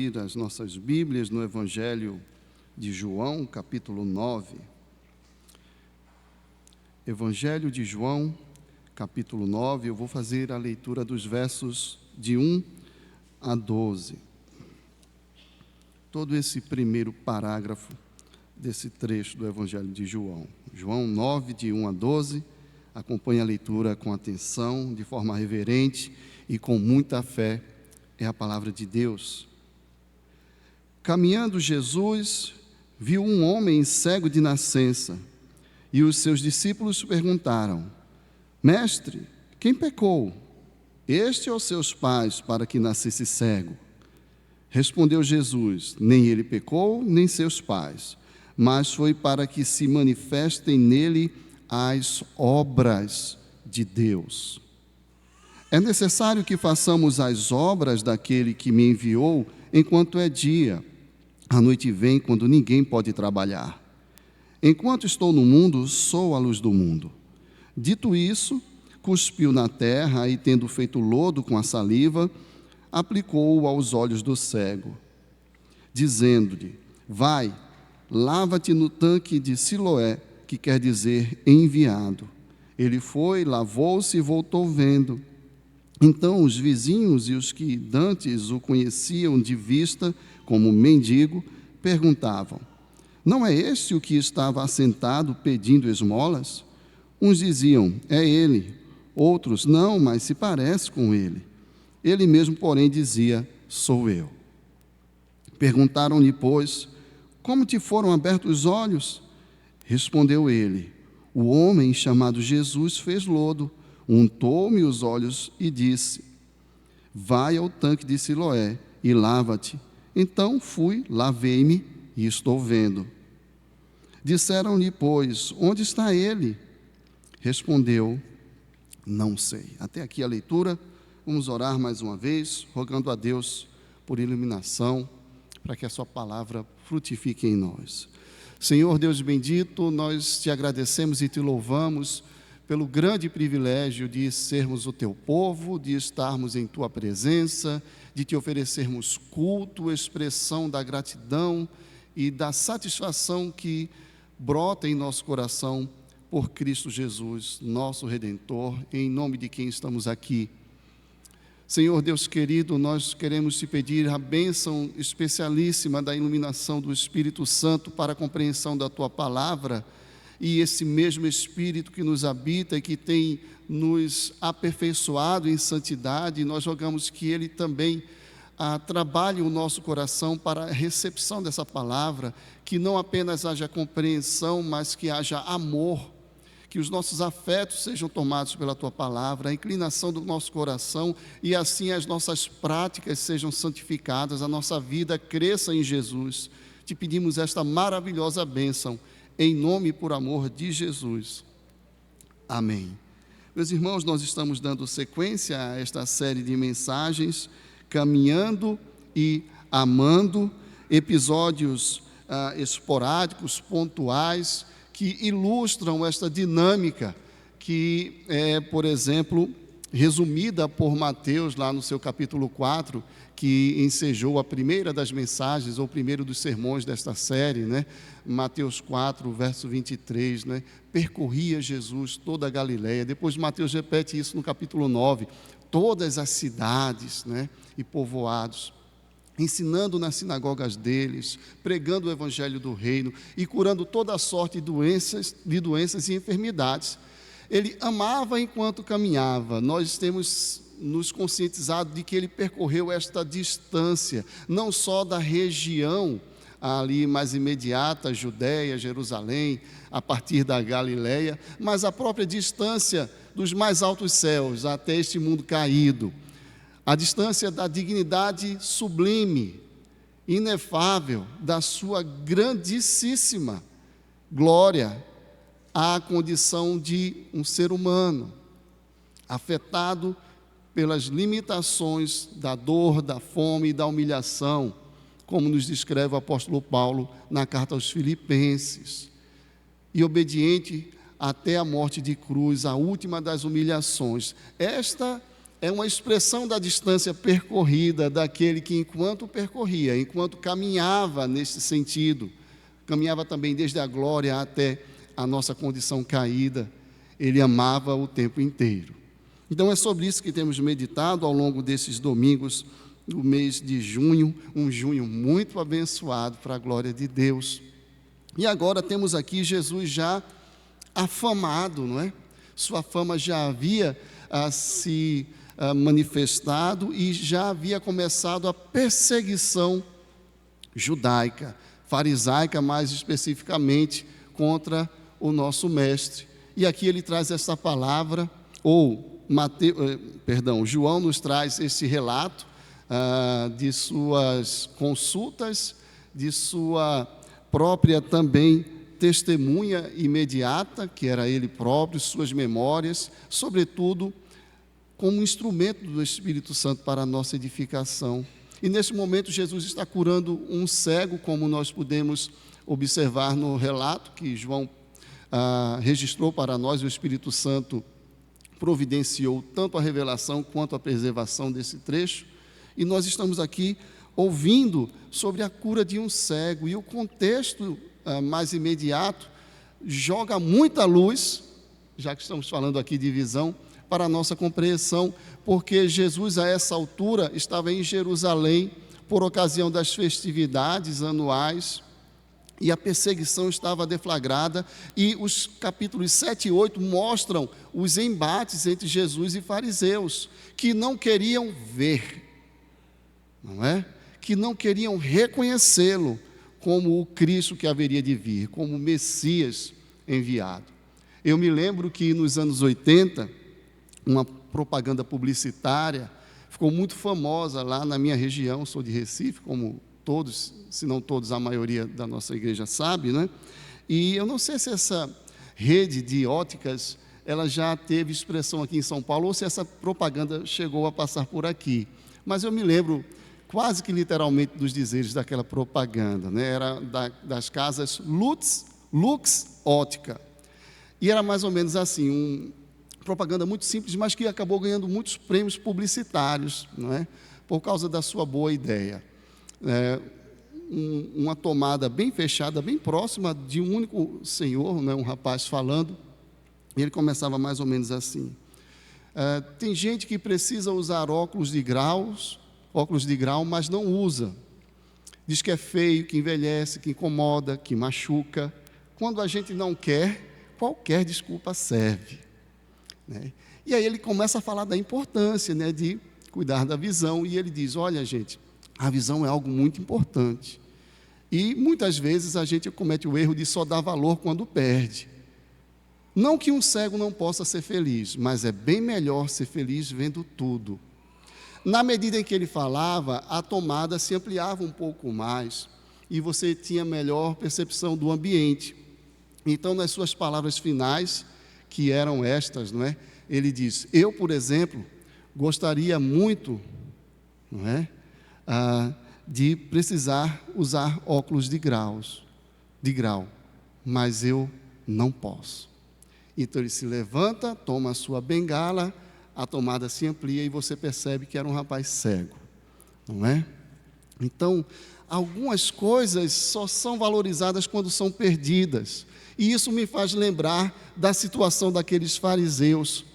abrir as nossas Bíblias no Evangelho de João, capítulo 9. Evangelho de João, capítulo 9, eu vou fazer a leitura dos versos de 1 a 12. Todo esse primeiro parágrafo desse trecho do Evangelho de João. João 9, de 1 a 12, acompanhe a leitura com atenção, de forma reverente e com muita fé. É a palavra de Deus. Caminhando Jesus, viu um homem cego de nascença, e os seus discípulos perguntaram: Mestre, quem pecou, este ou seus pais, para que nascesse cego? Respondeu Jesus: Nem ele pecou, nem seus pais, mas foi para que se manifestem nele as obras de Deus. É necessário que façamos as obras daquele que me enviou enquanto é dia. A noite vem quando ninguém pode trabalhar. Enquanto estou no mundo, sou a luz do mundo. Dito isso, cuspiu na terra e, tendo feito lodo com a saliva, aplicou-o aos olhos do cego, dizendo-lhe: Vai, lava-te no tanque de Siloé, que quer dizer enviado. Ele foi, lavou-se e voltou vendo. Então os vizinhos e os que dantes o conheciam de vista como mendigo, perguntavam: Não é este o que estava assentado pedindo esmolas? Uns diziam: É ele. Outros: Não, mas se parece com ele. Ele mesmo, porém, dizia: Sou eu. Perguntaram-lhe, pois: Como te foram abertos os olhos? Respondeu ele: O homem chamado Jesus fez lodo, untou-me os olhos e disse: Vai ao tanque de Siloé e lava-te. Então fui, lavei-me e estou vendo. Disseram-lhe, pois: Onde está ele? Respondeu: Não sei. Até aqui a leitura. Vamos orar mais uma vez, rogando a Deus por iluminação, para que a sua palavra frutifique em nós. Senhor Deus bendito, nós te agradecemos e te louvamos pelo grande privilégio de sermos o teu povo, de estarmos em tua presença, de te oferecermos culto, expressão da gratidão e da satisfação que brota em nosso coração por Cristo Jesus, nosso Redentor, em nome de quem estamos aqui. Senhor Deus querido, nós queremos te pedir a bênção especialíssima da iluminação do Espírito Santo para a compreensão da tua palavra, e esse mesmo Espírito que nos habita e que tem nos aperfeiçoado em santidade, nós rogamos que ele também trabalhe o nosso coração para a recepção dessa palavra, que não apenas haja compreensão, mas que haja amor, que os nossos afetos sejam tomados pela tua palavra, a inclinação do nosso coração, e assim as nossas práticas sejam santificadas, a nossa vida cresça em Jesus. Te pedimos esta maravilhosa bênção, em nome e por amor de Jesus. Amém. Meus irmãos, nós estamos dando sequência a esta série de mensagens, caminhando e amando, episódios esporádicos, pontuais, que ilustram esta dinâmica que é, por exemplo, resumida por Mateus lá no seu capítulo 4, que ensejou a primeira das mensagens, ou o primeiro dos sermões desta série, né? Mateus 4, verso 23, né? Percorria Jesus toda a Galileia. Depois Mateus repete isso no capítulo 9, todas as cidades, né? E povoados, ensinando nas sinagogas deles, pregando o evangelho do reino e curando toda a sorte de doenças e enfermidades. Ele amava enquanto caminhava. Nós temos nos conscientizado de que ele percorreu esta distância, não só da região ali mais imediata, Judéia, Jerusalém, a partir da Galileia, mas a própria distância dos mais altos céus até este mundo caído. A distância da dignidade sublime, inefável, da sua grandíssima glória, à condição de um ser humano, afetado pelas limitações da dor, da fome e da humilhação, como nos descreve o apóstolo Paulo na carta aos Filipenses, e obediente até a morte de cruz, a última das humilhações. Esta é uma expressão da distância percorrida daquele que, enquanto caminhava nesse sentido, caminhava também desde a glória até a nossa condição caída, ele amava o tempo inteiro. Então é sobre isso que temos meditado ao longo desses domingos do mês de junho, um junho muito abençoado para a glória de Deus. E agora temos aqui Jesus já afamado, não é? Sua fama já havia se manifestado e já havia começado a perseguição judaica, farisaica mais especificamente, contra o nosso mestre. E aqui ele traz essa palavra, João nos traz esse relato de suas consultas, de sua própria também testemunha imediata, que era ele próprio, suas memórias, sobretudo como instrumento do Espírito Santo para a nossa edificação. E nesse momento Jesus está curando um cego, como nós podemos observar no relato que João registrou para nós. O Espírito Santo providenciou tanto a revelação quanto a preservação desse trecho, e nós estamos aqui ouvindo sobre a cura de um cego, e o contexto mais imediato joga muita luz, já que estamos falando aqui de visão, para a nossa compreensão, porque Jesus a essa altura estava em Jerusalém por ocasião das festividades anuais, e a perseguição estava deflagrada, e os capítulos 7 e 8 mostram os embates entre Jesus e fariseus, que não queriam ver, não é? Que não queriam reconhecê-lo como o Cristo que haveria de vir, como o Messias enviado. Eu me lembro que nos anos 80, uma propaganda publicitária ficou muito famosa lá na minha região, sou de Recife, como todos, se não todos, a maioria da nossa igreja sabe, né? E eu não sei se essa rede de óticas, ela já teve expressão aqui em São Paulo, ou se essa propaganda chegou a passar por aqui. Mas eu me lembro quase que literalmente dos dizeres daquela propaganda, né? Era das casas Lux Ótica. E era mais ou menos assim, uma propaganda muito simples, mas que acabou ganhando muitos prêmios publicitários, não é? Por causa da sua boa ideia. Uma tomada bem fechada, bem próxima de um único senhor, né, um rapaz falando, e ele começava mais ou menos assim: tem gente que precisa usar óculos de grau, mas não usa. Diz que é feio, que envelhece, que incomoda, que machuca. Quando a gente não quer, qualquer desculpa serve, né? E aí ele começa a falar da importância, né, de cuidar da visão, e ele diz: olha, gente, a visão é algo muito importante. E muitas vezes a gente comete o erro de só dar valor quando perde. Não que um cego não possa ser feliz, mas é bem melhor ser feliz vendo tudo. Na medida em que ele falava, a tomada se ampliava um pouco mais e você tinha melhor percepção do ambiente. Então, nas suas palavras finais, que eram estas, não é? Ele diz: eu, por exemplo, gostaria muito, não é? De precisar usar óculos de grau, mas eu não posso. Então ele se levanta, toma a sua bengala, a tomada se amplia e você percebe que era um rapaz cego, não é? Então, algumas coisas só são valorizadas quando são perdidas, e isso me faz lembrar da situação daqueles fariseus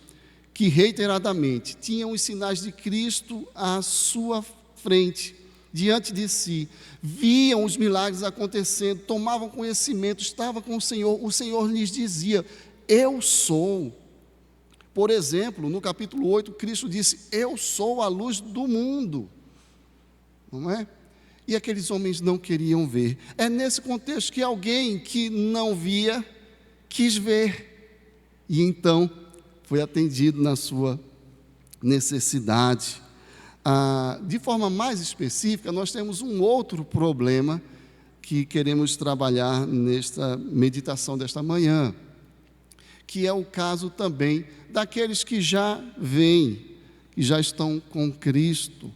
que reiteradamente tinham os sinais de Cristo à sua frente, diante de si, viam os milagres acontecendo, tomavam conhecimento, estavam com o Senhor lhes dizia: eu sou. Por exemplo, no capítulo 8, Cristo disse: eu sou a luz do mundo, não é? E aqueles homens não queriam ver. É nesse contexto que alguém que não via, quis ver, e então foi atendido na sua necessidade. De forma mais específica, nós temos um outro problema que queremos trabalhar nesta meditação desta manhã, que é o caso também daqueles que já vêm, que já estão com Cristo.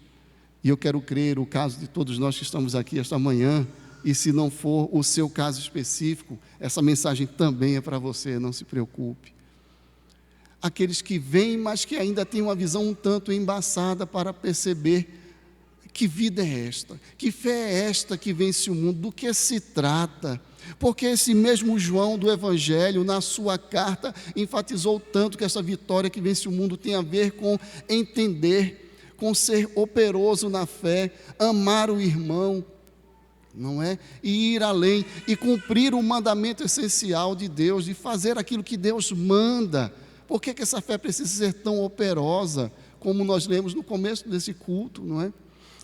E eu quero crer o caso de todos nós que estamos aqui esta manhã, e se não for o seu caso específico, essa mensagem também é para você, não se preocupe. aqueles que veem, mas que ainda têm uma visão um tanto embaçada para perceber que vida é esta, que fé é esta que vence o mundo, do que se trata. Porque esse mesmo João do Evangelho, na sua carta, enfatizou tanto que essa vitória que vence o mundo tem a ver com entender, com ser operoso na fé, amar o irmão, não é? E ir além, e cumprir o mandamento essencial de Deus, de fazer aquilo que Deus manda. Por que essa fé precisa ser tão operosa, como nós lemos no começo desse culto, não é?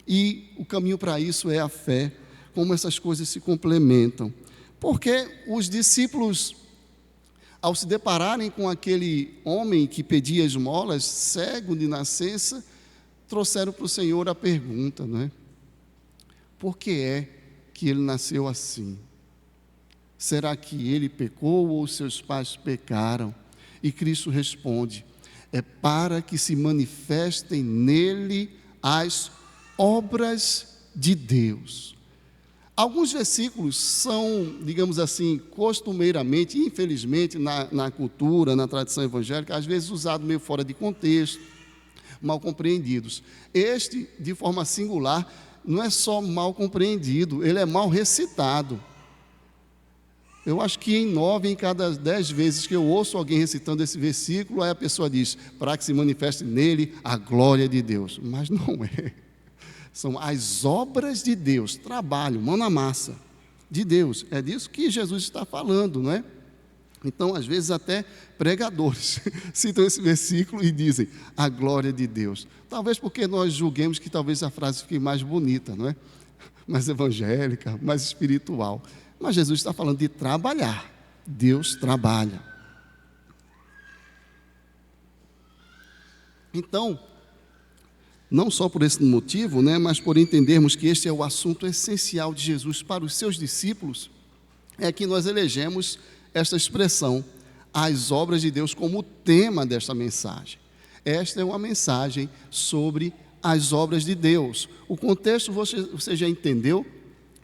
E o caminho para isso é a fé, como essas coisas se complementam. Porque os discípulos, ao se depararem com aquele homem que pedia esmolas, cego de nascença, trouxeram para o Senhor a pergunta, não é? Por que é que ele nasceu assim? Será que ele pecou ou seus pais pecaram? E Cristo responde: é para que se manifestem nele as obras de Deus. Alguns versículos são, digamos assim, costumeiramente, infelizmente, na cultura, na tradição evangélica, às vezes usados meio fora de contexto, mal compreendidos. Este, de forma singular, não é só mal compreendido, ele é mal recitado. Eu acho que em 9 em cada 10 vezes que eu ouço alguém recitando esse versículo, aí a pessoa diz, para que se manifeste nele a glória de Deus. Mas não é. São as obras de Deus, trabalho, mão na massa, de Deus. É disso que Jesus está falando, não é? Então, às vezes, até pregadores citam esse versículo e dizem, a glória de Deus. Talvez porque nós julguemos que talvez a frase fique mais bonita, não é? Mais evangélica, mais espiritual. Mas Jesus está falando de trabalhar. Deus trabalha. Então, não só por esse motivo, né, mas por entendermos que este é o assunto essencial de Jesus para os seus discípulos, é que nós elegemos esta expressão, as obras de Deus, como tema desta mensagem. Esta é uma mensagem sobre as obras de Deus. O contexto você já entendeu?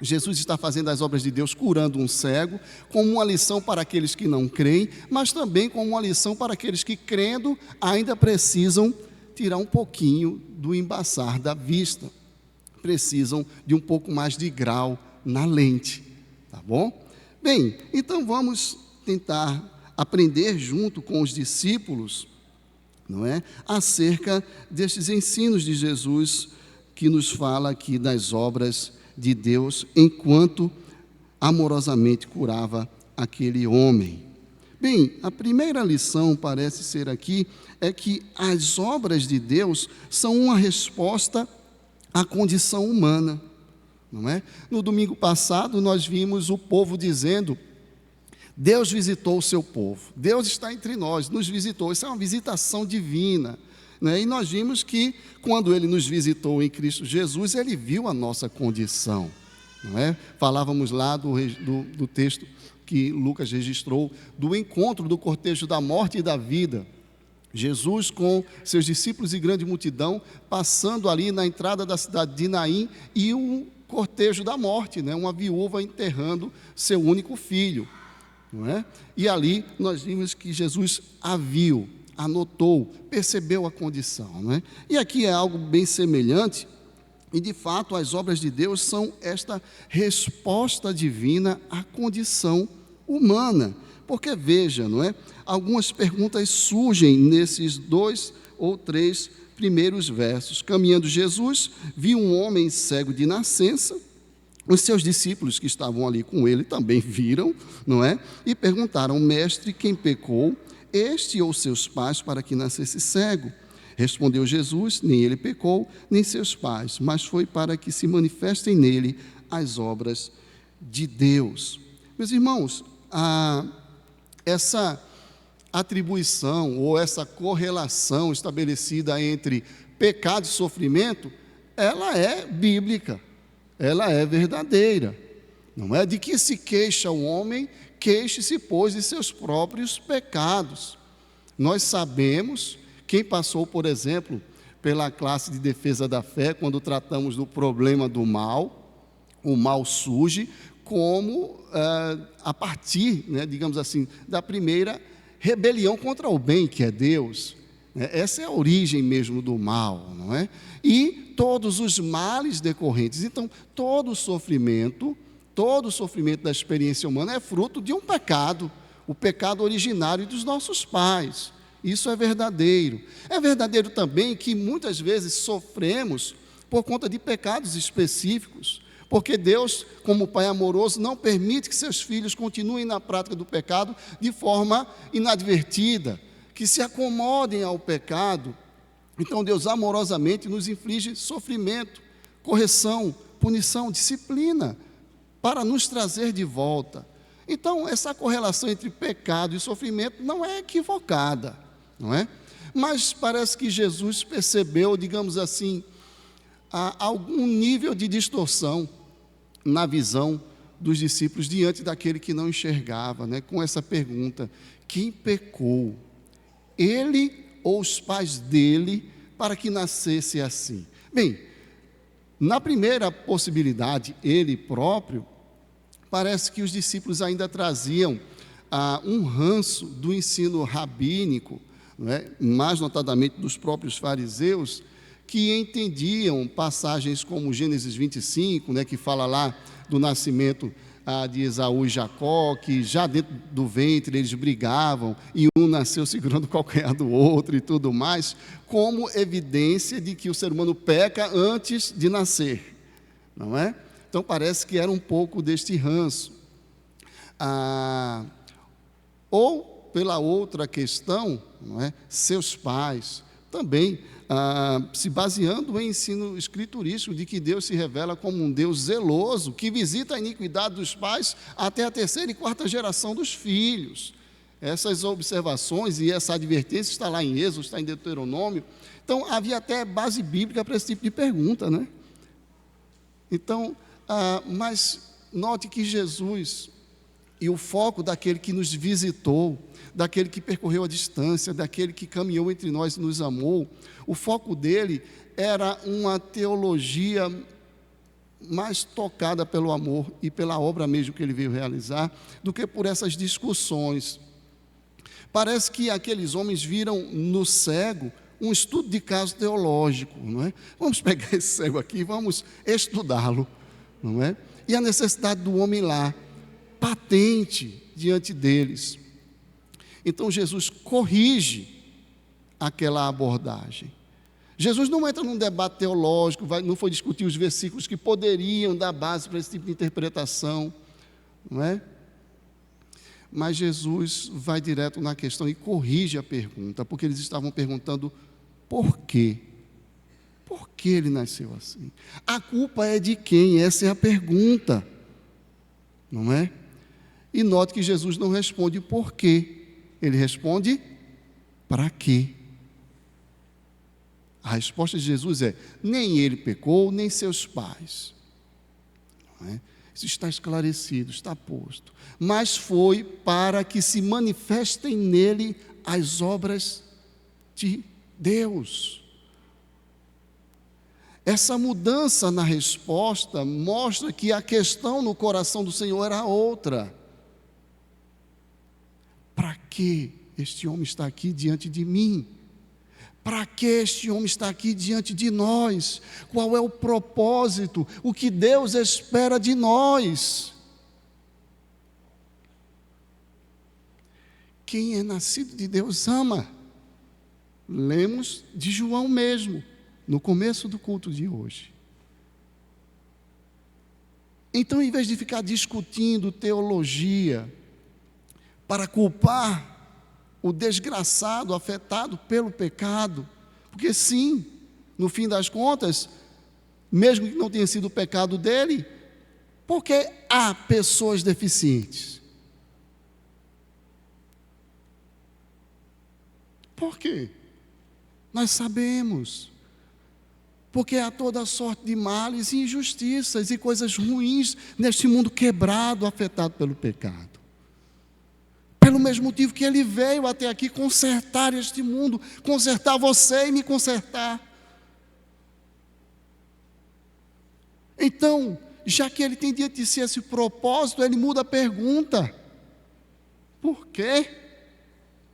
Jesus está fazendo as obras de Deus curando um cego, como uma lição para aqueles que não creem, mas também como uma lição para aqueles que, crendo, ainda precisam tirar um pouquinho do embaçar da vista. Precisam de um pouco mais de grau na lente, tá bom? Bem, então vamos tentar aprender junto com os discípulos, não é? Acerca destes ensinos de Jesus que nos fala aqui das obras de Deus, enquanto amorosamente curava aquele homem. Bem, a primeira lição parece ser aqui, é que as obras de Deus são uma resposta à condição humana, não é? No domingo passado nós vimos o povo dizendo, Deus visitou o seu povo, Deus está entre nós, nos visitou, isso é uma visitação divina, né? E nós vimos que quando Ele nos visitou em Cristo Jesus, Ele viu a nossa condição, não é? Falávamos lá do texto que Lucas registrou, do encontro do cortejo da morte e da vida, Jesus com seus discípulos e grande multidão, passando ali na entrada da cidade de Naim, e um cortejo da morte, né? Uma viúva enterrando seu único filho, não é? E ali nós vimos que Jesus a viu, anotou, percebeu a condição, não é? E aqui é algo bem semelhante, e de fato as obras de Deus são esta resposta divina à condição humana, porque veja, não é? Algumas perguntas surgem nesses 2 ou 3 primeiros versos. Caminhando Jesus, viu um homem cego de nascença, os seus discípulos que estavam ali com ele também viram, não é? E perguntaram, mestre, quem pecou, este ou seus pais, para que nascesse cego? Respondeu Jesus, nem ele pecou, nem seus pais, mas foi para que se manifestem nele as obras de Deus. Meus irmãos, essa atribuição ou essa correlação estabelecida entre pecado e sofrimento, ela é bíblica, ela é verdadeira. Não é de que se queixa o homem, queixe-se, pois, de seus próprios pecados. Nós sabemos, quem passou, por exemplo, pela classe de defesa da fé, quando tratamos do problema do mal, o mal surge como a partir, né, digamos assim, da primeira rebelião contra o bem, que é Deus. Essa é a origem mesmo do mal, não é? E todos os males decorrentes. Então, todo o sofrimento da experiência humana é fruto de um pecado, o pecado originário dos nossos pais. Isso é verdadeiro. É verdadeiro também que muitas vezes sofremos por conta de pecados específicos, porque Deus, como Pai amoroso, não permite que seus filhos continuem na prática do pecado de forma inadvertida, que se acomodem ao pecado. Então Deus amorosamente nos inflige sofrimento, correção, punição, disciplina, para nos trazer de volta. Então essa correlação entre pecado e sofrimento não é equivocada, não é? Mas parece que Jesus percebeu, digamos assim, algum nível de distorção na visão dos discípulos diante daquele que não enxergava, né? Com essa pergunta: quem pecou? Ele ou os pais dele, para que nascesse assim? Bem, na primeira possibilidade, ele próprio, parece que os discípulos ainda traziam um ranço do ensino rabínico, não é? Mais notadamente dos próprios fariseus, que entendiam passagens como Gênesis 25, né, que fala lá do nascimento de Esaú e Jacó, que já dentro do ventre eles brigavam, e um nasceu segurando o calcanhar do outro e tudo mais, como evidência de que o ser humano peca antes de nascer, não é? Então parece que era um pouco deste ranço. Ou pela outra questão, não é? Seus pais também se baseando em ensino escriturístico de que Deus se revela como um Deus zeloso, que visita a iniquidade dos pais até a terceira e quarta geração dos filhos. Essas observações e essa advertência está lá em Êxodo, está em Deuteronômio. Então havia até base bíblica para esse tipo de pergunta, né? Então, mas note que Jesus, e o foco daquele que nos visitou, daquele que percorreu a distância, daquele que caminhou entre nós e nos amou, o foco dele era uma teologia mais tocada pelo amor e pela obra mesmo que ele veio realizar, do que por essas discussões. Parece que aqueles homens viram no cego um estudo de caso teológico, não é? Vamos pegar esse cego aqui e vamos estudá-lo, não é? E a necessidade do homem lá, patente diante deles. Então Jesus corrige aquela abordagem. Jesus não entra num debate teológico, não foi discutir os versículos que poderiam dar base para esse tipo de interpretação, não é? Mas Jesus vai direto na questão e corrige a pergunta, porque eles estavam perguntando por quê? Por que ele nasceu assim? A culpa é de quem? Essa é a pergunta, não é? E note que Jesus não responde por quê. Ele responde para quê? A resposta de Jesus é: nem ele pecou, nem seus pais. Não é? Isso está esclarecido, está posto. Mas foi para que se manifestem nele as obras de Deus. Essa mudança na resposta mostra que a questão no coração do Senhor era outra. Para que este homem está aqui diante de mim? Para que este homem está aqui diante de nós? Qual é o propósito? O que Deus espera de nós? Quem é nascido de Deus ama. Lemos de João mesmo, no começo do culto de hoje. Então, em vez de ficar discutindo teologia, para culpar o desgraçado afetado pelo pecado, porque sim, no fim das contas, mesmo que não tenha sido o pecado dele, porque há pessoas deficientes. Por quê? Nós sabemos. Porque há toda sorte de males e injustiças e coisas ruins neste mundo quebrado, afetado pelo pecado. Pelo mesmo motivo que ele veio até aqui consertar este mundo, consertar você e me consertar. Então, já que ele tem diante de si esse propósito, ele muda a pergunta: por quê?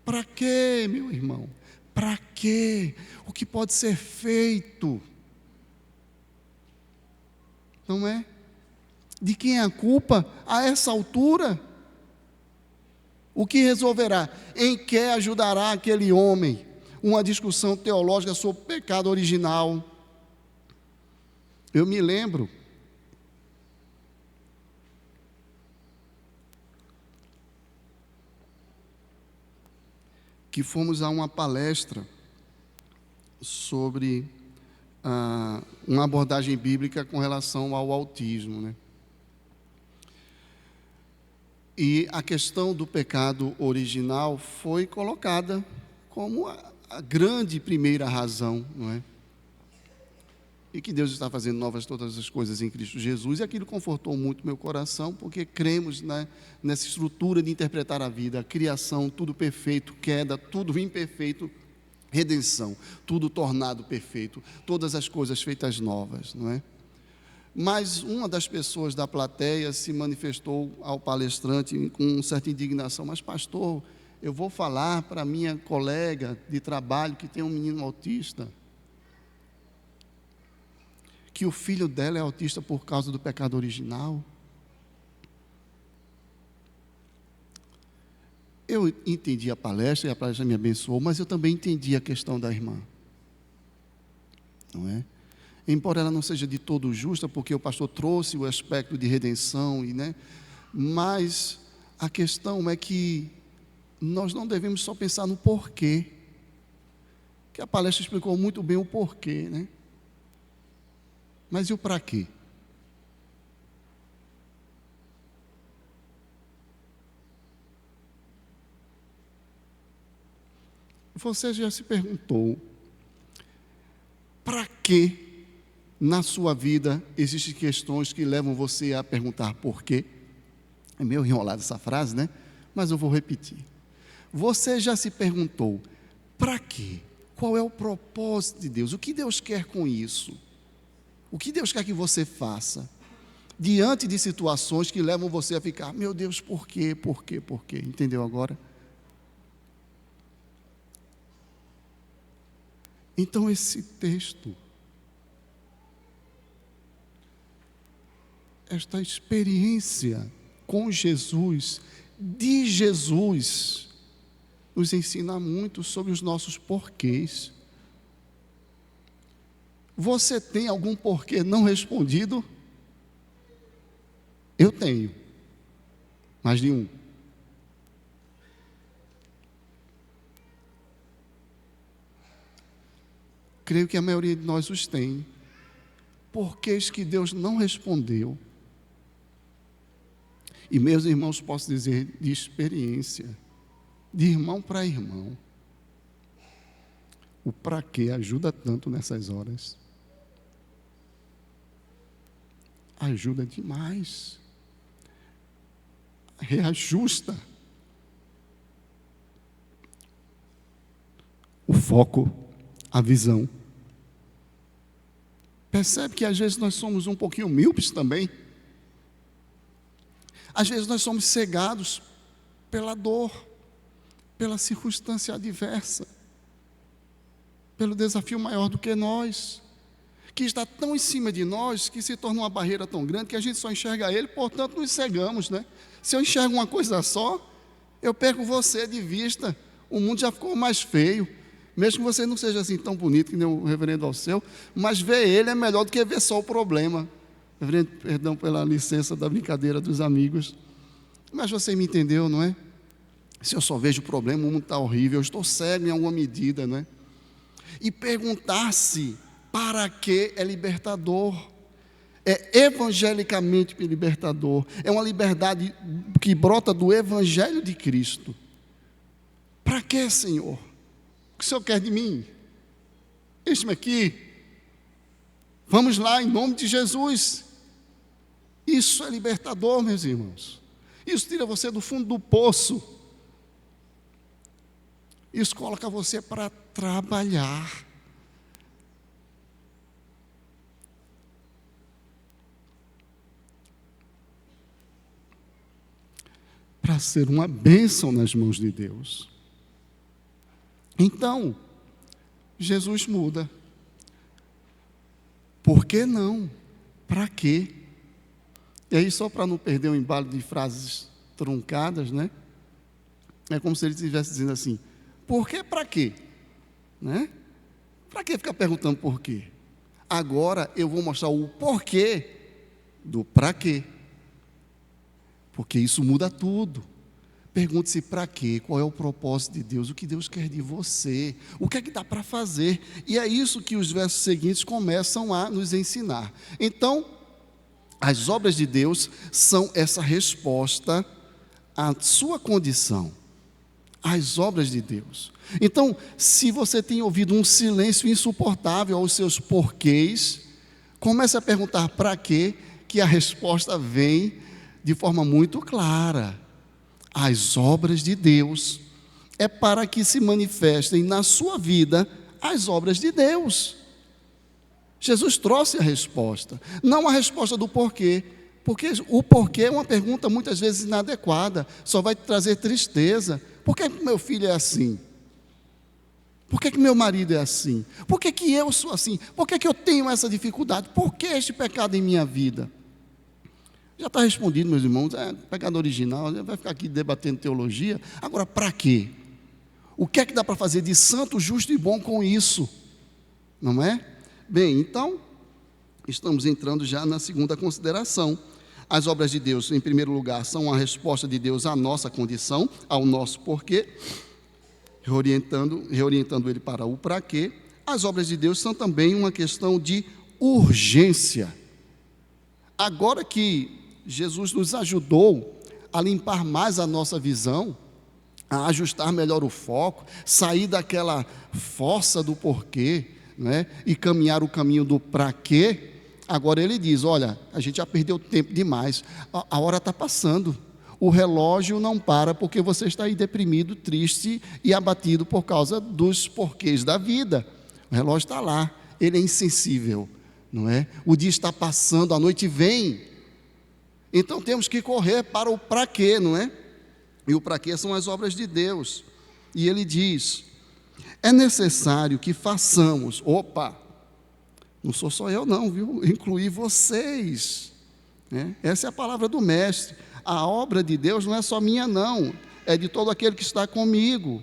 Para quê, meu irmão? Para quê? O que pode ser feito? Não é? De quem é a culpa a essa altura? O que resolverá? Em que ajudará aquele homem? Uma discussão teológica sobre o pecado original. Eu me lembro que fomos a uma palestra sobre uma abordagem bíblica com relação ao autismo, né? E a questão do pecado original foi colocada como a grande primeira razão, não é? E que Deus está fazendo novas todas as coisas em Cristo Jesus, e aquilo confortou muito meu coração, porque cremos, né, nessa estrutura de interpretar a vida, a criação, tudo perfeito, queda, tudo imperfeito, redenção, tudo tornado perfeito, todas as coisas feitas novas, não é? Mas uma das pessoas da plateia se manifestou ao palestrante com certa indignação: mas pastor, eu vou falar para minha colega de trabalho que tem um menino autista, que o filho dela é autista por causa do pecado original? Eu entendi a palestra, e a palestra me abençoou, mas eu também entendi a questão da irmã, não é? Embora ela não seja de todo justa, porque o pastor trouxe o aspecto de redenção, né? Mas a questão é que nós não devemos só pensar no porquê, que a palestra explicou muito bem o porquê, né? Mas e o para quê? Você já se perguntou para que na sua vida existem questões que levam você a perguntar por quê? É meio enrolada essa frase, né? Mas eu vou repetir. Você já se perguntou para quê? Qual é o propósito de Deus? O que Deus quer com isso? O que Deus quer que você faça diante de situações que levam você a ficar: meu Deus, por quê? Por quê? Por quê? Entendeu agora? Então esse texto, esta experiência com Jesus, de Jesus, nos ensina muito sobre os nossos porquês. Você tem algum porquê não respondido? Eu tenho, mais de um. Creio que a maioria de nós os tem. Porquês que Deus não respondeu. E meus irmãos, posso dizer de experiência, de irmão para irmão, o para quê ajuda tanto nessas horas. Ajuda demais. Reajusta o foco, a visão. Percebe que às vezes nós somos um pouquinho míopes também. Às vezes nós somos cegados pela dor, pela circunstância adversa, pelo desafio maior do que nós, que está tão em cima de nós, que se torna uma barreira tão grande, que a gente só enxerga ele, portanto nos cegamos, né? Se eu enxergo uma coisa só, eu perco você de vista, o mundo já ficou mais feio, mesmo que você não seja assim tão bonito que nem o reverendo Alceu, mas ver ele é melhor do que ver só o problema. Reverendo, perdão pela licença da brincadeira dos amigos, mas você me entendeu, não é? Se eu só vejo o problema, o mundo está horrível, eu estou cego em alguma medida, não é? E perguntar-se para que é libertador, é evangelicamente libertador, é uma liberdade que brota do Evangelho de Cristo. Para que, Senhor? O que o Senhor quer de mim? Eis-me aqui, vamos lá em nome de Jesus. Isso é libertador, meus irmãos. Isso tira você do fundo do poço. Isso coloca você para trabalhar. Para ser uma bênção nas mãos de Deus. Então, Jesus muda. Por que não? Para quê? E aí, só para não perder o embalo de frases truncadas, né? É como se ele estivesse dizendo assim: por que, para quê? Né? Para que ficar perguntando por quê? Agora eu vou mostrar o porquê do para quê. Porque isso muda tudo. Pergunte-se para quê, qual é o propósito de Deus, o que Deus quer de você, o que é que dá para fazer. E é isso que os versos seguintes começam a nos ensinar. Então, as obras de Deus são essa resposta à sua condição. As obras de Deus. Então, se você tem ouvido um silêncio insuportável aos seus porquês, comece a perguntar para quê, que a resposta vem de forma muito clara. As obras de Deus é para que se manifestem na sua vida as obras de Deus. Jesus trouxe a resposta, não a resposta do porquê, porque o porquê é uma pergunta muitas vezes inadequada, só vai te trazer tristeza. Por que meu filho é assim? Por que meu marido é assim? Por que eu sou assim? Por que eu tenho essa dificuldade? Por que este pecado em minha vida? Já está respondido, meus irmãos, é pecado original, vai ficar aqui debatendo teologia. Agora, para quê? O que é que dá para fazer de santo, justo e bom com isso? Não é? Bem, então, estamos entrando já na segunda consideração. As obras de Deus, em primeiro lugar, são a resposta de Deus à nossa condição, ao nosso porquê, reorientando ele para o para quê. As obras de Deus são também uma questão de urgência. Agora que Jesus nos ajudou a limpar mais a nossa visão, a ajustar melhor o foco, sair daquela fossa do porquê, né, e caminhar o caminho do para quê. Agora ele diz: olha, a gente já perdeu tempo demais, a hora está passando, o relógio não para porque você está aí deprimido, triste e abatido por causa dos porquês da vida. O relógio está lá, ele é insensível, não é? O dia está passando, a noite vem, então temos que correr para o para quê, não é? E o para quê são as obras de Deus. E ele diz: é necessário que façamos, não sou só eu não, viu? Incluí vocês, né? Essa é a palavra do mestre. A obra de Deus não é só minha não, é de todo aquele que está comigo.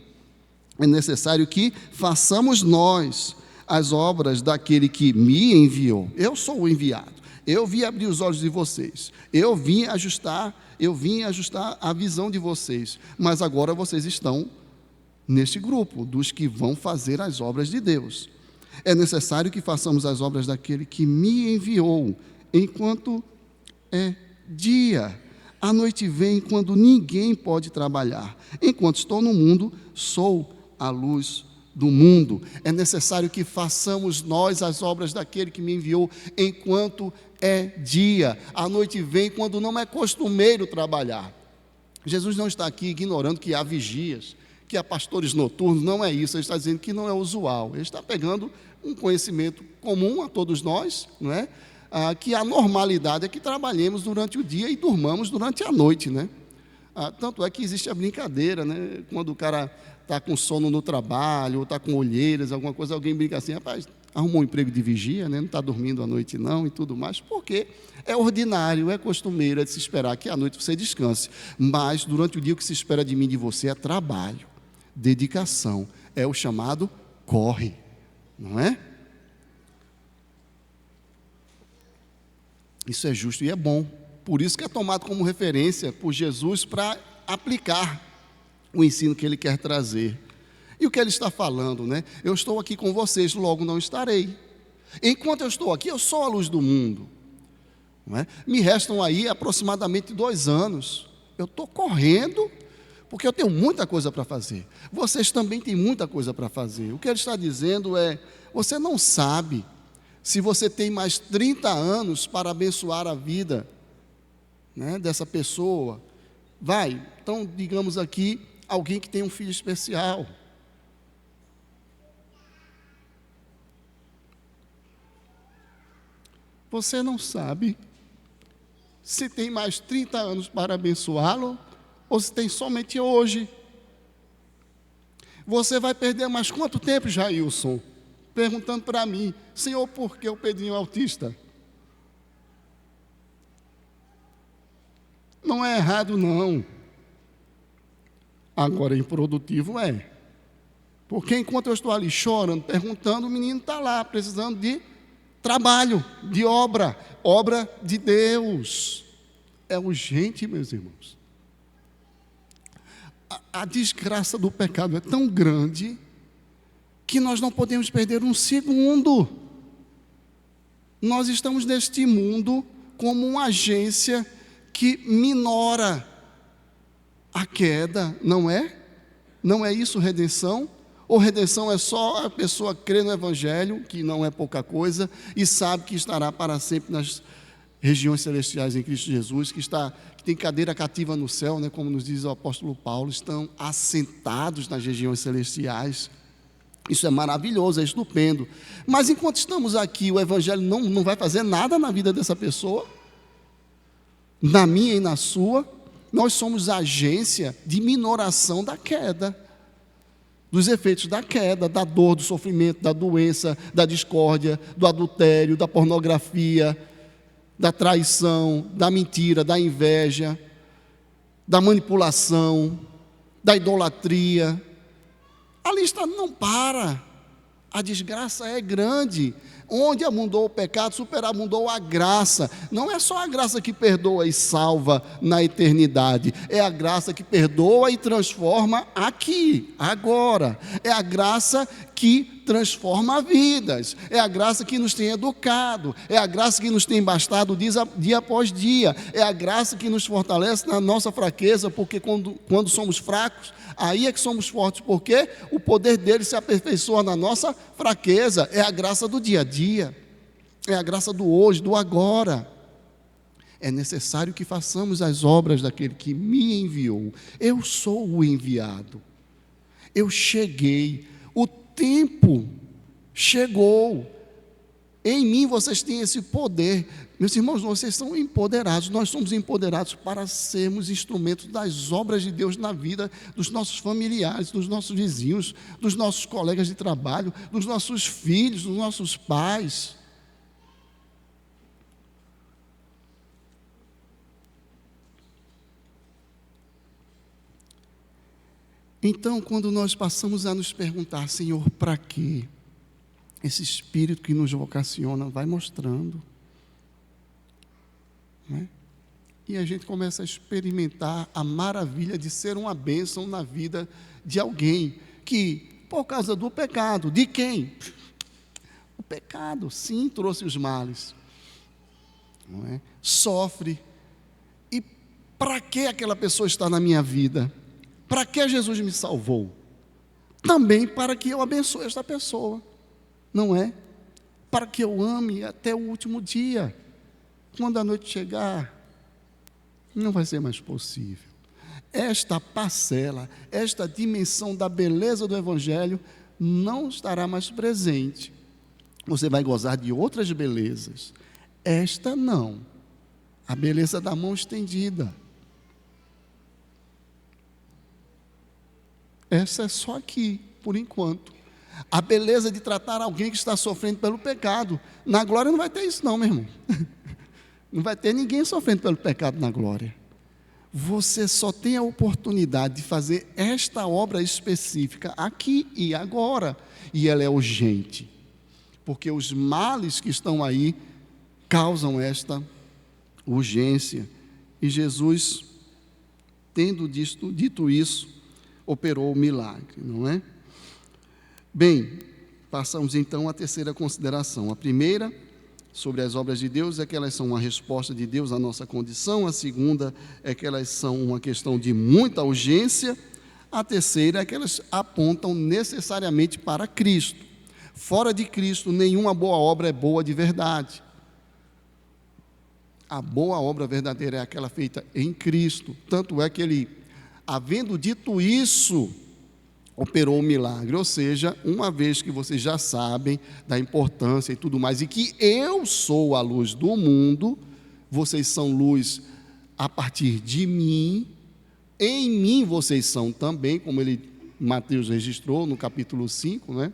É necessário que façamos nós as obras daquele que me enviou. Eu sou o enviado, eu vim abrir os olhos de vocês, eu vim ajustar a visão de vocês, mas agora vocês estão neste grupo dos que vão fazer as obras de Deus. É necessário que façamos as obras daquele que me enviou, enquanto é dia. A noite vem quando ninguém pode trabalhar. Enquanto estou no mundo, sou a luz do mundo. É necessário que façamos nós as obras daquele que me enviou, enquanto é dia. A noite vem quando não é costumeiro trabalhar. Jesus não está aqui ignorando que há vigias, que há pastores noturnos, não é isso. Ele está dizendo que não é usual. Ele está pegando um conhecimento comum a todos nós, não é? Que a normalidade é que trabalhemos durante o dia e durmamos durante a noite, né? Tanto é que existe a brincadeira, né? Quando o cara está com sono no trabalho, ou está com olheiras, alguma coisa, alguém brinca assim: rapaz, arrumou um emprego de vigia, né? Não está dormindo à noite não, e tudo mais, porque é ordinário, é costumeiro, é de se esperar que à noite você descanse, mas durante o dia o que se espera de mim e de você é trabalho, dedicação, é o chamado corre, não é? Isso é justo e é bom, por isso que é tomado como referência por Jesus para aplicar o ensino que ele quer trazer. E o que ele está falando, né? Eu estou aqui com vocês, logo não estarei. Enquanto eu estou aqui, eu sou a luz do mundo, não é? Me restam aí aproximadamente 2 anos. Eu estou correndo, porque eu tenho muita coisa para fazer. Vocês também têm muita coisa para fazer. O que ele está dizendo é: você não sabe se você tem mais 30 anos para abençoar a vida, né, dessa pessoa. Então, digamos aqui, alguém que tem um filho especial. Você não sabe se tem mais 30 anos para abençoá-lo, ou se tem somente hoje. Você vai perder mais quanto tempo, Jailson? Perguntando para mim: Senhor, por que o Pedrinho é autista? Não é errado, não. Agora, improdutivo é. Porque enquanto eu estou ali chorando, perguntando, o menino está lá, precisando de trabalho, de obra de Deus. É urgente, meus irmãos. A desgraça do pecado é tão grande que nós não podemos perder um segundo. Nós estamos neste mundo como uma agência que minora a queda, não é? Não é isso redenção? Ou redenção é só a pessoa crer no Evangelho, que não é pouca coisa, e sabe que estará para sempre nas regiões celestiais em Cristo Jesus, que tem cadeira cativa no céu, né, como nos diz o apóstolo Paulo, estão assentados nas regiões celestiais. Isso é maravilhoso, é estupendo. Mas enquanto estamos aqui, o Evangelho não vai fazer nada na vida dessa pessoa, na minha e na sua. Nós somos agência de minoração da queda, dos efeitos da queda, da dor, do sofrimento, da doença, da discórdia, do adultério, da pornografia, da traição, da mentira, da inveja, da manipulação, da idolatria. A lista não para. A desgraça é grande. Onde abundou o pecado, superabundou a graça. Não é só a graça que perdoa e salva na eternidade. É a graça que perdoa e transforma aqui, agora. É a graça que transforma vidas. É a graça que nos tem educado. É a graça que nos tem bastado dia após dia. É a graça que nos fortalece na nossa fraqueza, porque quando somos fracos, aí é que somos fortes, porque o poder dele se aperfeiçoa na nossa fraqueza. É a graça do dia a dia, é a graça do hoje, do agora. É necessário que façamos as obras daquele que me enviou. Eu sou o enviado, eu cheguei, o tempo chegou. Em mim vocês têm esse poder. Meus irmãos, vocês são empoderados. Nós somos empoderados para sermos instrumentos das obras de Deus na vida dos nossos familiares, dos nossos vizinhos, dos nossos colegas de trabalho, dos nossos filhos, dos nossos pais. Então, quando nós passamos a nos perguntar: Senhor, para quê? Esse Espírito que nos vocaciona vai mostrando, né? E a gente começa a experimentar a maravilha de ser uma bênção na vida de alguém que, por causa do pecado, de quem? O pecado, sim, trouxe os males, não é? Sofre. E para que aquela pessoa está na minha vida? Para que Jesus me salvou? Também para que eu abençoe esta pessoa, não é? Para que eu ame até o último dia. Quando a noite chegar, não vai ser mais possível. Esta parcela, esta dimensão da beleza do Evangelho não estará mais presente. Você vai gozar de outras belezas. Esta não. A beleza da mão estendida. Essa é só aqui, por enquanto. A beleza de tratar alguém que está sofrendo pelo pecado. Na glória não vai ter isso não, meu irmão. Não vai ter ninguém sofrendo pelo pecado na glória. Você só tem a oportunidade de fazer esta obra específica aqui e agora. E ela é urgente. Porque os males que estão aí causam esta urgência. E Jesus, tendo dito isso, operou o milagre, não é? Bem, passamos então à terceira consideração. A primeira, sobre as obras de Deus, é que elas são uma resposta de Deus à nossa condição. A segunda é que elas são uma questão de muita urgência. A terceira é que elas apontam necessariamente para Cristo. Fora de Cristo, nenhuma boa obra é boa de verdade. A boa obra verdadeira é aquela feita em Cristo. Tanto é que ele, havendo dito isso, operou o milagre. Ou seja, uma vez que vocês já sabem da importância e tudo mais, e que eu sou a luz do mundo, vocês são luz a partir de mim, em mim vocês são também, como ele Mateus registrou no capítulo 5, né?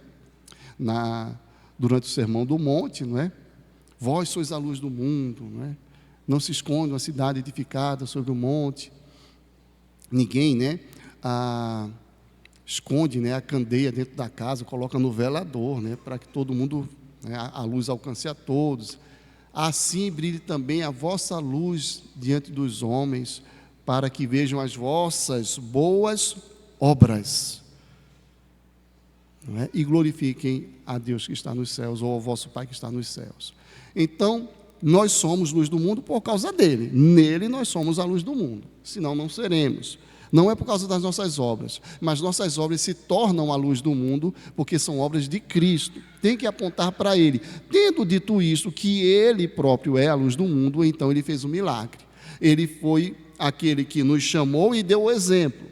Durante o Sermão do Monte, não é? Vós sois a luz do mundo, não é? Não se esconde uma cidade edificada sobre o monte. Ninguém, né? Esconde, né, a candeia dentro da casa, coloca no velador, né, para que todo mundo, né, a luz alcance a todos. Assim brilhe também a vossa luz diante dos homens, para que vejam as vossas boas obras, não é? E glorifiquem a Deus que está nos céus, ou ao vosso Pai que está nos céus. Então, nós somos luz do mundo por causa dele. Nele nós somos a luz do mundo, senão não seremos. Não é por causa das nossas obras, mas nossas obras se tornam a luz do mundo, porque são obras de Cristo. Tem que apontar para Ele. Tendo dito isso, que Ele próprio é a luz do mundo, então Ele fez um milagre. Ele foi aquele que nos chamou e deu o exemplo,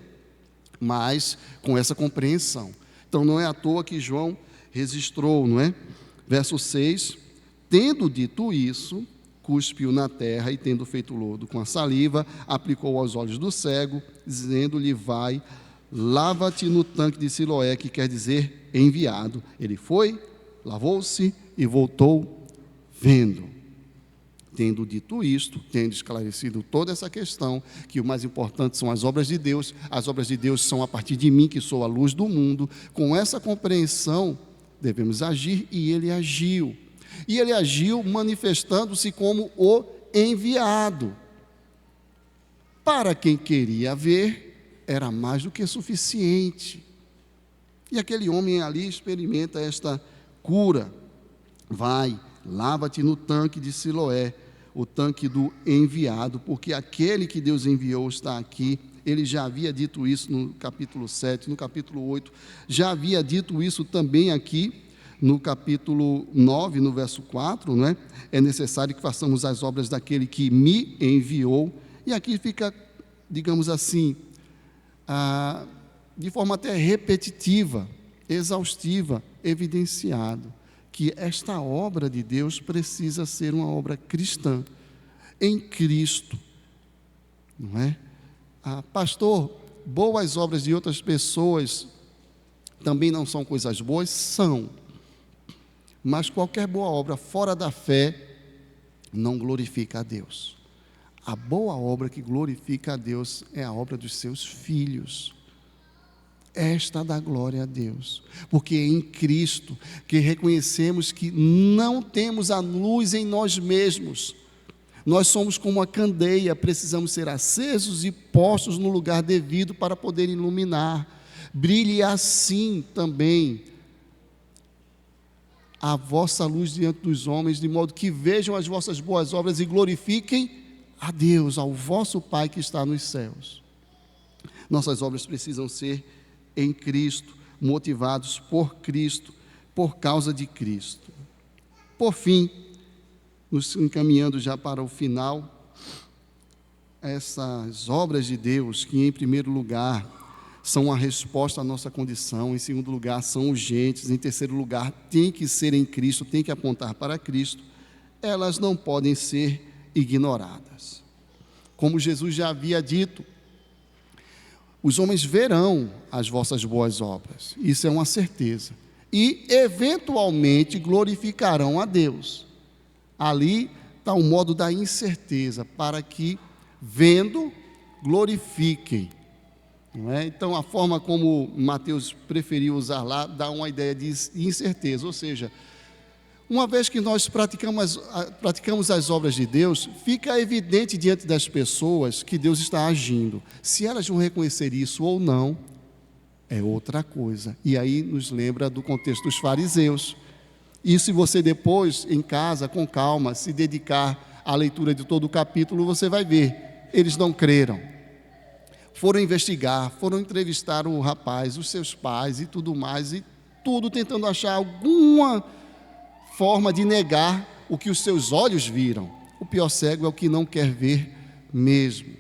mas com essa compreensão. Então não é à toa que João registrou, não é? Verso 6, tendo dito isso, cuspiu na terra e, tendo feito lodo com a saliva, aplicou aos olhos do cego, dizendo-lhe, vai, lava-te no tanque de Siloé, que quer dizer enviado. Ele foi, lavou-se e voltou vendo. Tendo dito isto, tendo esclarecido toda essa questão, que o mais importante são as obras de Deus são a partir de mim, que sou a luz do mundo, com essa compreensão, devemos agir, e ele agiu. E ele agiu manifestando-se como o enviado. Para quem queria ver, era mais do que suficiente. E aquele homem ali experimenta esta cura. Vai, lava-te no tanque de Siloé, o tanque do enviado, porque aquele que Deus enviou está aqui. Ele já havia dito isso no capítulo 7, no capítulo 8, já havia dito isso também aqui, no capítulo 9, no verso 4, não é? É necessário que façamos as obras daquele que me enviou. E aqui fica, digamos assim, de forma até repetitiva, exaustiva, evidenciado, que esta obra de Deus precisa ser uma obra cristã, em Cristo, não é? Pastor, boas obras de outras pessoas também não são coisas boas? São. Mas qualquer boa obra fora da fé não glorifica a Deus. A boa obra que glorifica a Deus é a obra dos seus filhos. Esta dá glória a Deus, porque é em Cristo que reconhecemos que não temos a luz em nós mesmos. Nós somos como uma candeia, precisamos ser acesos e postos no lugar devido para poder iluminar. Brilhe assim também a vossa luz diante dos homens, de modo que vejam as vossas boas obras e glorifiquem a Deus, ao vosso Pai que está nos céus. Nossas obras precisam ser em Cristo, motivados por Cristo, por causa de Cristo. Por fim, nos encaminhando já para o final, essas obras de Deus, que em primeiro lugar são a resposta à nossa condição, em segundo lugar são urgentes, em terceiro lugar tem que ser em Cristo, tem que apontar para Cristo, elas não podem ser ignoradas. Como Jesus já havia dito, os homens verão as vossas boas obras, isso é uma certeza, e eventualmente glorificarão a Deus. Ali está o modo da incerteza, para que, vendo, glorifiquem. Não é? Então, a forma como Mateus preferiu usar lá, dá uma ideia de incerteza, ou seja, uma vez que nós praticamos as obras de Deus, fica evidente diante das pessoas que Deus está agindo. Se elas vão reconhecer isso ou não, é outra coisa. E aí nos lembra do contexto dos fariseus. E se você depois, em casa, com calma, se dedicar à leitura de todo o capítulo, você vai ver, eles não creram. Foram investigar, foram entrevistar o rapaz, os seus pais e tudo mais, e tudo tentando achar alguma forma de negar o que os seus olhos viram. O pior cego é o que não quer ver mesmo.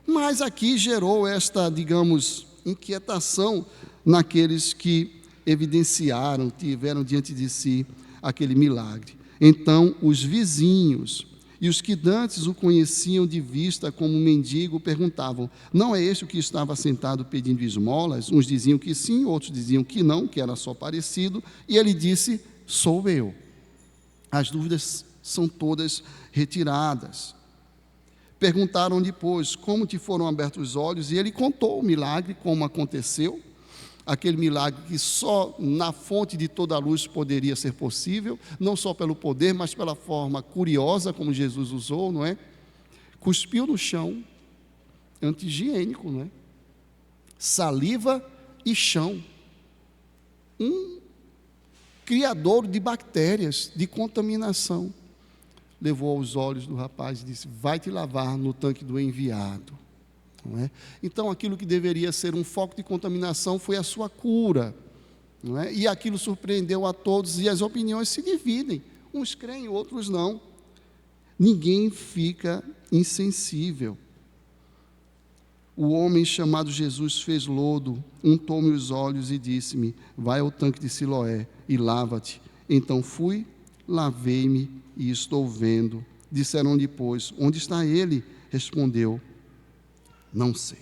Mas aqui gerou esta, digamos, inquietação naqueles que evidenciaram, tiveram diante de si aquele milagre. Então, os vizinhos E os que dantes o conheciam de vista como mendigo perguntavam: não é este o que estava sentado pedindo esmolas? Uns diziam que sim, outros diziam que não, que era só parecido. E ele disse: sou eu. As dúvidas são todas retiradas. Perguntaram depois: como te foram abertos os olhos? E ele contou o milagre, como aconteceu. Aquele milagre que só na fonte de toda a luz poderia ser possível, não só pelo poder, mas pela forma curiosa como Jesus usou, não é? Cuspiu no chão, anti-higiênico, não é? Saliva e chão. Um criador de bactérias, de contaminação. Levou aos olhos do rapaz e disse: vai te lavar no tanque do enviado. Não é? Então, aquilo que deveria ser um foco de contaminação foi a sua cura. Não é? E aquilo surpreendeu a todos e as opiniões se dividem. Uns creem, outros não. Ninguém fica insensível. O homem chamado Jesus fez lodo, untou-me os olhos e disse-me: vai ao tanque de Siloé e lava-te. Então fui, lavei-me e estou vendo. Disseram depois: onde está ele? Respondeu: não sei.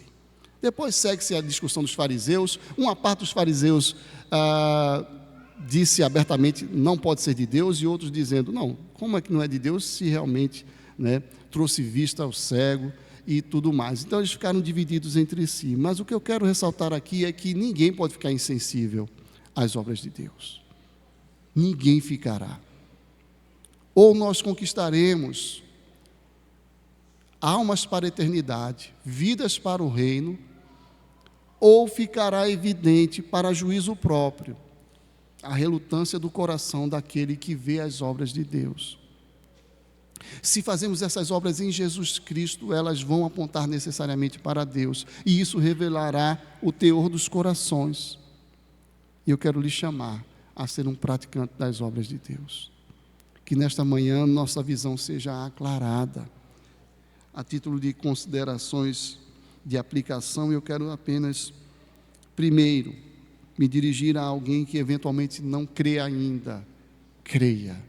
Depois segue-se a discussão dos fariseus. Uma parte dos fariseus disse abertamente: não pode ser de Deus, e outros dizendo: não, como é que não é de Deus se realmente, né, trouxe vista ao cego e tudo mais. Então eles ficaram divididos entre si. Mas o que eu quero ressaltar aqui é que ninguém pode ficar insensível às obras de Deus. Ninguém ficará. Ou nós conquistaremos almas para a eternidade, vidas para o reino, ou ficará evidente para juízo próprio a relutância do coração daquele que vê as obras de Deus. Se fazemos essas obras em Jesus Cristo, elas vão apontar necessariamente para Deus, e isso revelará o teor dos corações. E eu quero lhe chamar a ser um praticante das obras de Deus. Que nesta manhã nossa visão seja aclarada. A título de considerações de aplicação, eu quero apenas, primeiro, me dirigir a alguém que eventualmente não crê ainda. Creia.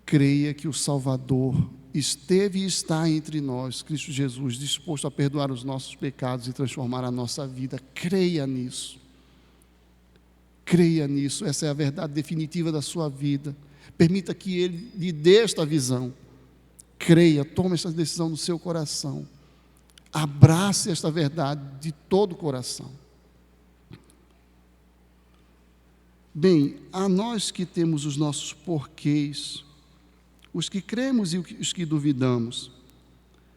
Creia que o Salvador esteve e está entre nós, Cristo Jesus, disposto a perdoar os nossos pecados e transformar a nossa vida. Creia nisso. Creia nisso. Essa é a verdade definitiva da sua vida. Permita que Ele lhe dê esta visão. Creia, tome essa decisão no seu coração. Abrace esta verdade de todo o coração. Bem, a nós que temos os nossos porquês, os que cremos e os que duvidamos,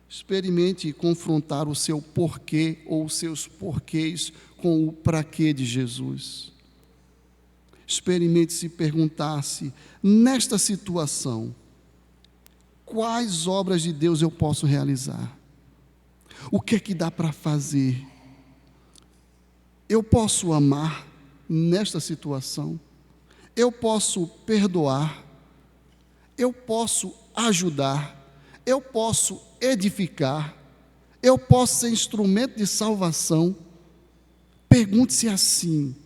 experimente confrontar o seu porquê ou os seus porquês com o para quê de Jesus. Experimente se perguntar-se, nesta situação, quais obras de Deus eu posso realizar? O que é que dá para fazer? Eu posso amar nesta situação? Eu posso perdoar? Eu posso ajudar? Eu posso edificar? Eu posso ser instrumento de salvação? Pergunte-se assim: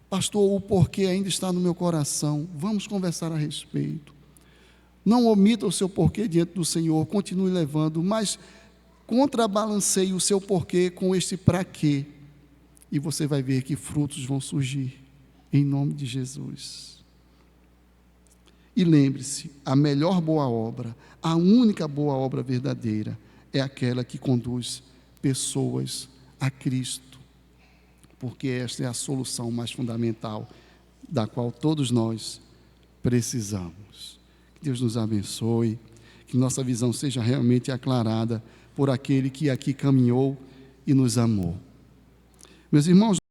pastor, o porquê ainda está no meu coração. Vamos conversar a respeito. Não omita o seu porquê diante do Senhor, continue levando, mas contrabalanceie o seu porquê com este para quê, e você vai ver que frutos vão surgir, em nome de Jesus. E lembre-se, a melhor boa obra, a única boa obra verdadeira, é aquela que conduz pessoas a Cristo, porque esta é a solução mais fundamental, da qual todos nós precisamos. Que Deus nos abençoe, que nossa visão seja realmente aclarada por aquele que aqui caminhou e nos amou. Meus irmãos,